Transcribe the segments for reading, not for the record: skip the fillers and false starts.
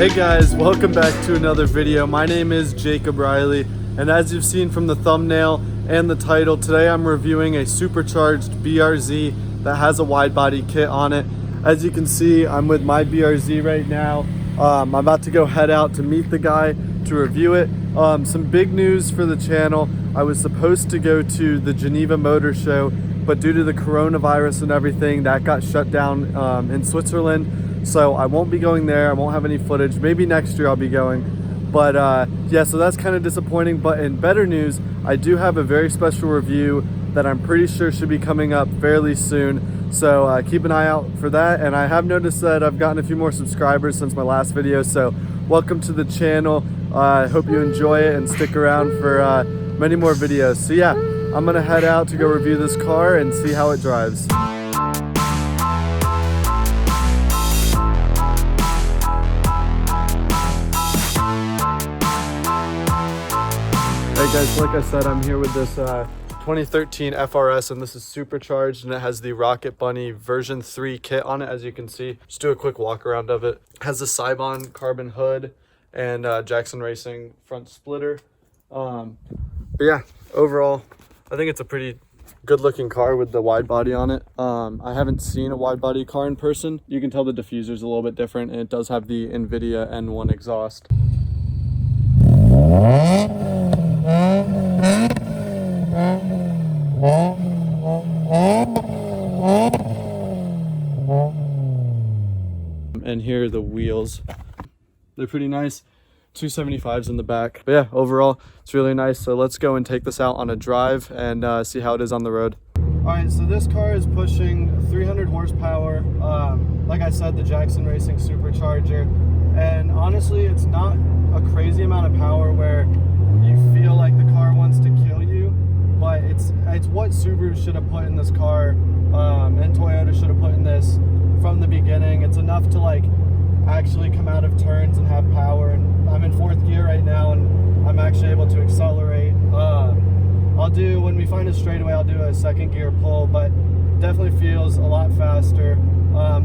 Hey guys, welcome back to another video. My name is Jacob Reilly, and as you've seen from the thumbnail and the title, today I'm reviewing a supercharged BRZ that has a wide body kit on it. As you can see, I'm with my BRZ right now. I'm about to go head out to meet the guy to review it. Some big news for the channel. I was supposed to go to the Geneva Motor Show, but due to the coronavirus and everything, that got shut down in Switzerland. So I won't be going there. I won't have any footage. Maybe next year I'll be going. But yeah, so that's kind of disappointing. But in better news, I do have a very special review that I'm pretty sure should be coming up fairly soon. So keep an eye out for that. And I have noticed that I've gotten a few more subscribers since my last video. So welcome to the channel. I hope you enjoy it and stick around for many more videos. So yeah, I'm gonna head out to go review this car and see how it drives. Hey guys, like I said, I'm here with this 2013 FRS, and this is supercharged, and it has the Rocket Bunny version 3 kit on it, as you can see. Just do a quick walk around of it. It has the Cybon carbon hood and Jackson Racing front splitter. But yeah, overall, I think it's a pretty good looking car with the wide body on it. I haven't seen a wide body car in person. You can tell the diffuser's a little bit different, and it does have the NVIDIA N1 exhaust. And here are the wheels. They're pretty nice. 275s in the back. But yeah, overall, it's really nice. So let's go and take this out on a drive and see how it is on the road. All right, so this car is pushing 300 horsepower. Like I said, the Jackson Racing supercharger. And honestly, it's not a crazy amount of power where you feel like the car wants to kill you, but it's what Subaru should have put in this car, and Toyota should have put in this from the beginning. It's enough to like actually come out of turns and have power. And I'm in 4th gear right now, and I'm actually able to accelerate. When we find a straightaway, I'll do a 2nd gear pull, but definitely feels a lot faster.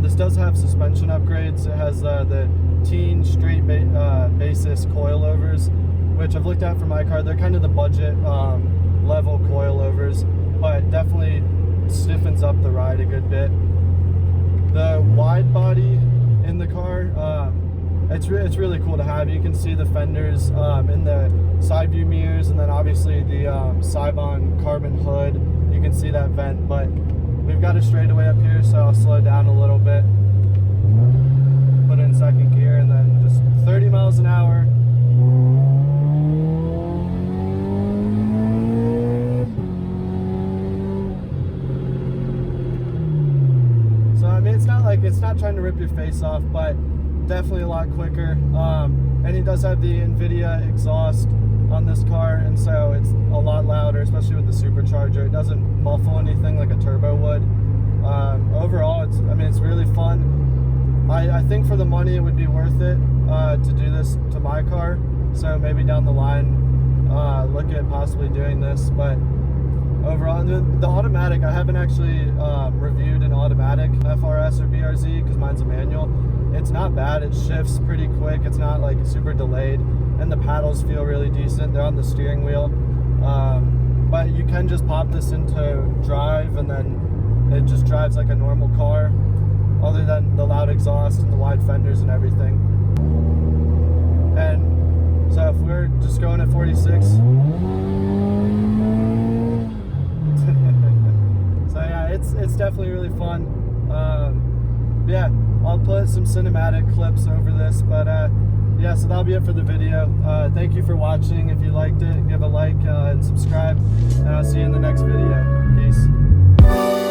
This does have suspension upgrades. It has the teen straight basis coilovers, which I've looked at for my car. They're kind of the budget level coilovers, but definitely stiffens up the ride a good bit. The wide body in the car, it's really cool to have. You can see the fenders in the side view mirrors, and then obviously the Cybon carbon hood. You can see that vent, but we've got a straightaway up here, so I'll slow down a little bit, put it in 2nd gear, and then just 30 miles an hour. So I mean, it's not trying to rip your face off, but definitely a lot quicker. And it does have the NVIDIA exhaust on this car, and so it's a lot louder, especially with the supercharger. It doesn't muffle anything like a turbo would. Overall, it's really fun. I think for the money it would be worth it to do this to my car. So maybe down the line, look at possibly doing this. But overall, the automatic, I haven't actually reviewed an automatic FRS or BRZ because mine's a manual. It's not bad. It shifts pretty quick. It's not like super delayed, and the paddles feel really decent. They're on the steering wheel. But you can just pop this into drive, and then it just drives like a normal car, other than the loud exhaust and the wide fenders and everything. And so if we're just going at 46, so yeah, it's definitely really fun. Yeah, I'll put some cinematic clips over this, but yeah, so that'll be it for the video. Thank you for watching. If you liked it, give a like and subscribe, and I'll see you in the next video. Peace.